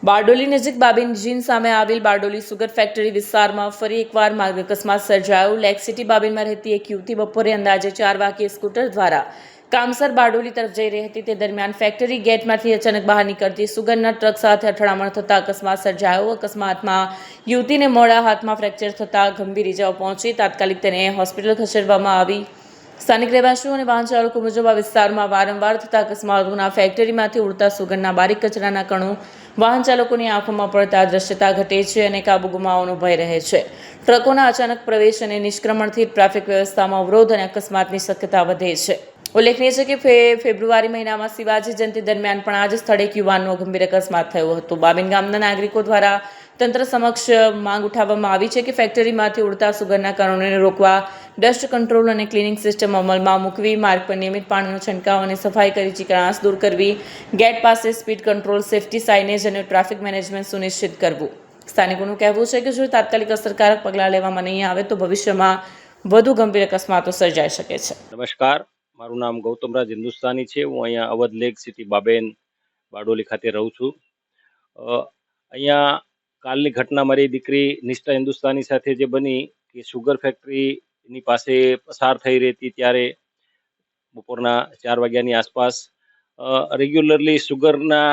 બારડોલી નજીક બાબેન જીન સામે આવેલ બારડોલી સુગર ફેક્ટરી વિસ્તારમાં ફરી એકવાર માર્ગ અકસ્માત સર્જાયો। લેક સિટી બાબેનમાં રહેતી એક યુવતી બપોરે અંદાજે 4 વાગ્યે સ્કૂટર દ્વારા કામસર બારડોલી તરફ જઈ રહી હતી। તે દરમિયાન ફેક્ટરી ગેટમાંથી અચાનક બહાર નીકળતી સુગરના ટ્રક સાથે અથડામણ થતાં અકસ્માત સર્જાયો। અકસ્માતમાં યુવતીને મોડા હાથમાં ફ્રેક્ચર થતાં ગંભીર ઇજાઓ પહોંચી। તાત્કાલિક તેને હોસ્પિટલ ખસેડવામાં આવી। સ્થાનિક રહેવાસીઓ અને વાહન ચાલકો મુજબ આ વિસ્તારમાં વારંવાર થતા અકસ્માતોના ફેક્ટરીમાંથી ઉડતા સુગંધના બારીક કચરાના કણો વાહન ચાલકોની આંખોમાં પડતા દ્રશ્યતા ઘટે છે અને કાબુ ગુમાવવાનો ભય રહે છે। ટ્રકોના અચાનક પ્રવેશ અને નિષ્ક્રમણથી ટ્રાફિક વ્યવસ્થામાં અવરોધ અને અકસ્માતની શક્યતા વધે છે। ઉલ્લેખનીય છે કે ફેબ્રુઆરી મહિનામાં શિવાજી જયંતિ દરમિયાન પણ આ જ સ્થળે એક યુવાનનો ગંભીર અકસ્માત થયો હતો। બાબેન ગામના નાગરિકો દ્વારા તંત્ર સમક્ષ માંગ ઉઠાવવામાં આવી છે કે ફેક્ટરીમાંથી ઉડતા સુગંધના કારણોને રોકવા ડસ્ટ કંટ્રોલ અને ક્લિનિંગ સિસ્ટમ અમલમાં મૂકવી, માર્ગ પર નિયમિત પાણીનો છંટકાવ અને સફાઈ કરી ચીકણાશ દૂર કરવી, ગેટ પાસે સ્પીડ કંટ્રોલ, સેફ્ટી સાઇનેજ અને ટ્રાફિક મેનેજમેન્ટ સુનિશ્ચિત કરવું। સ્થાનિકોનું કહેવું છે કે જો તાત્કાલિક અસરકારક પગલાં લેવામાં નહીં આવે તો ભવિષ્યમાં વધુ ગંભીર અકસ્માતો સર્જાઈ શકે છે। નમસ્કાર, મારું નામ ગૌતમરાજ હિન્દુસ્તાની છે। હું અહીંયા અવધ લેક સિટી બાબેન બારડોલી ખાતે રહું છું। અહીંયા કાલની ઘટના મારી દીકરી નિષ્ઠા હિન્દુસ્તાની સાથે જે બની કે શુગર ફેક્ટરીની પાસે પસાર થઈ રહી હતી ત્યારે બપોરના 4 વાગ્યાની આસપાસ રેગ્યુલરલી શુગરના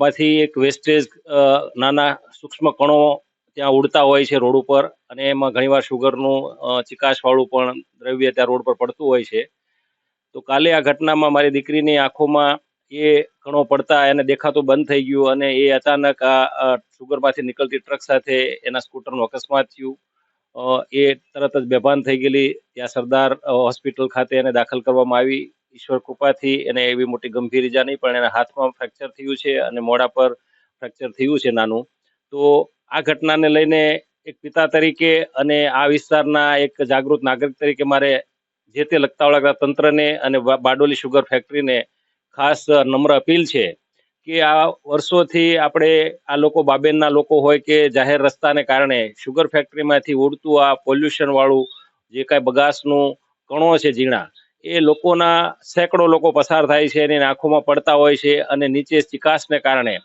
માંથી એક વેસ્ટેજ નાના સૂક્ષ્મ કણો ત્યાં ઉડતા હોય છે રોડ ઉપર, અને એમાં ઘણીવાર શુગરનું ચિકાસવાળું પણ દ્રવ્ય ત્યાં રોડ પર પડતું હોય છે। તો કાલે આ ઘટનામાં મારી દીકરીની આંખોમાં એ કણો પડતા એને દેખાતું બંધ થઈ ગયું અને એ અચાનક આ શુગરમાંથી નીકળતી ટ્રક સાથે એના સ્કૂટરનું અકસ્માત થયું। એ તરત જ બેભાન થઈ ગયેલી। ત્યાં સરદાર હોસ્પિટલ ખાતે એને દાખલ કરવામાં આવી। ઈશ્વર કૃપાથી એને એવી મોટી ગંભીર ઈજા નહીં, પણ એના હાથમાં ફ્રેક્ચર થયું છે અને મોઢા પર ફ્રેક્ચર થયું છે નાનું। તો આ ઘટનાને લઈને એક પિતા તરીકે અને આ વિસ્તારના એક જાગૃત નાગરિક તરીકે મારે જે તે લગતા વળગતા તંત્રને અને બારડોલી શુગર ફેક્ટરીને ખાસ નમ્ર અપીલ છે કે આ વર્ષોથી આપણે આ લોકો બાબેનના લોકો હોય કે જાહેર રસ્તાને કારણે શુગર ફેક્ટરીમાંથી ઉડતું આ પોલ્યુશન વાળું જે કાંઈ બગાસનું કણો છે ઝીણા, એ લોકોના સેંકડો લોકો પસાર થાય છે એની આંખોમાં પડતા હોય છે અને નીચે ચિકાસને કારણે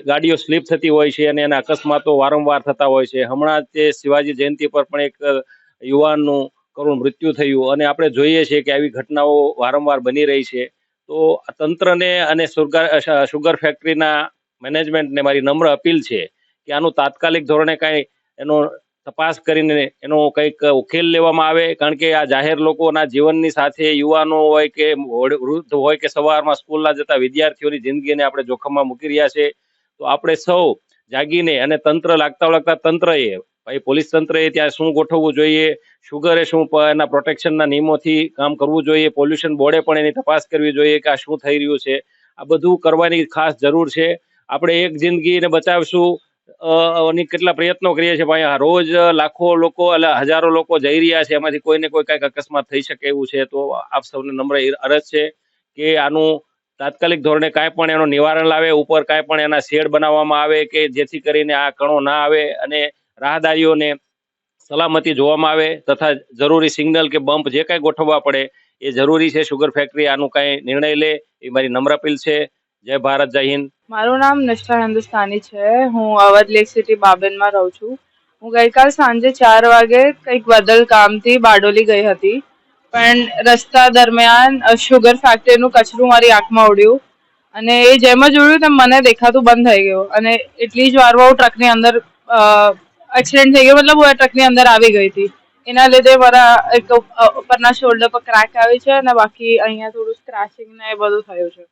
ગાડીઓ સ્લીપ થતી હોય છે અને એના અકસ્માતો વારંવાર થતા હોય છે। હમણાં તે શિવાજી જયંતિ પર પણ એક યુવાનનું કરુણ મૃત્યુ થયું અને આપણે જોઈએ છીએ કે આવી ઘટનાઓ વારંવાર બની રહી છે। તો તંત્રને અને શુગર ફેક્ટરીના મેનેજમેન્ટને મારી નમ્ર અપીલ છે કે આનું તાત્કાલિક ધોરણે કાંઈ એનો તપાસ કરીને એનો કંઈક ઉકેલ લેવામાં આવે, કારણ કે આ જાહેર લોકોના જીવનની સાથે યુવાનો હોય કે વૃદ્ધ હોય કે સવારમાં સ્કૂલના જતા વિદ્યાર્થીઓની જિંદગીને આપણે જોખમમાં મૂકી રહ્યા છે। તો આપણે સૌ જાગીને અને તંત્ર લાગતા વળગતા તંત્રએ, ભાઈ પોલીસ તંત્રએ ત્યાં શું ગોઠવવું જોઈએ, શુગરે શું એના પ્રોટેક્શનના નિયમોથી કામ કરવું જોઈએ, પોલ્યુશન બોર્ડે પણ એની તપાસ કરવી જોઈએ કે આ શું થઈ રહ્યું છે। આ બધું કરવાની ખાસ જરૂર છે। આપણે એક જિંદગીને બચાવશું અને કેટલા પ્રયત્નો કરીએ છીએ, ભાઈ રોજ લાખો લોકો એટલે હજારો લોકો જઈ રહ્યા છે, એમાંથી કોઈને કોઈ કાંઈક અકસ્માત થઈ શકે એવું છે। તો આપ સૌને નમ્ર અરજ છે કે આનું તાત્કાલિક ધોરણે કાંઈ પણ એનું નિવારણ લાવે, ઉપર કાંઈ પણ એના શેડ બનાવવામાં આવે કે જેથી કરીને આ કણો ના આવે અને રાહદારીઓને સલામતી જોવામાં આવે, તથા જરૂરી સિગ્નલ કે બમ્પ જે કાંઈ ગોઠવવા પડે એ જરૂરી છે। શુગર ફેક્ટરી આનું કાંઈ નિર્ણય લે એ મારી નમ્ર અપીલ છે। જય ભારત, જય હિન્દ। મારું નામ નિષ્ઠા હિન્દુસ્તાની છે। હું અવધ લેક સિટી બાબેનમાં રહું છું। હું ગઈકાલ સાંજે 4 વાગે કંઈક બદલ કામથી બારડોલી ગઈ હતી, પણ રસ્તા દરમિયાન શુગર ફેક્ટરીનું કચરું મારી આંખમાં ઉડ્યું અને એ જેમ જ ઉડ્યું તેમ મને દેખાતું બંધ થઈ ગયું અને એટલી જ વારમાં હું ટ્રકની અંદર એક્સિડન્ટ થઈ ગયો, મતલબ હું ટ્રકની અંદર આવી ગઈ હતી। એના લીધે મારા એક ઉપરના શોલ્ડર પર ક્રેક આવી છે અને બાકી અહીંયા થોડું સ્ક્રેચિંગ ને એ બધું થયું છે।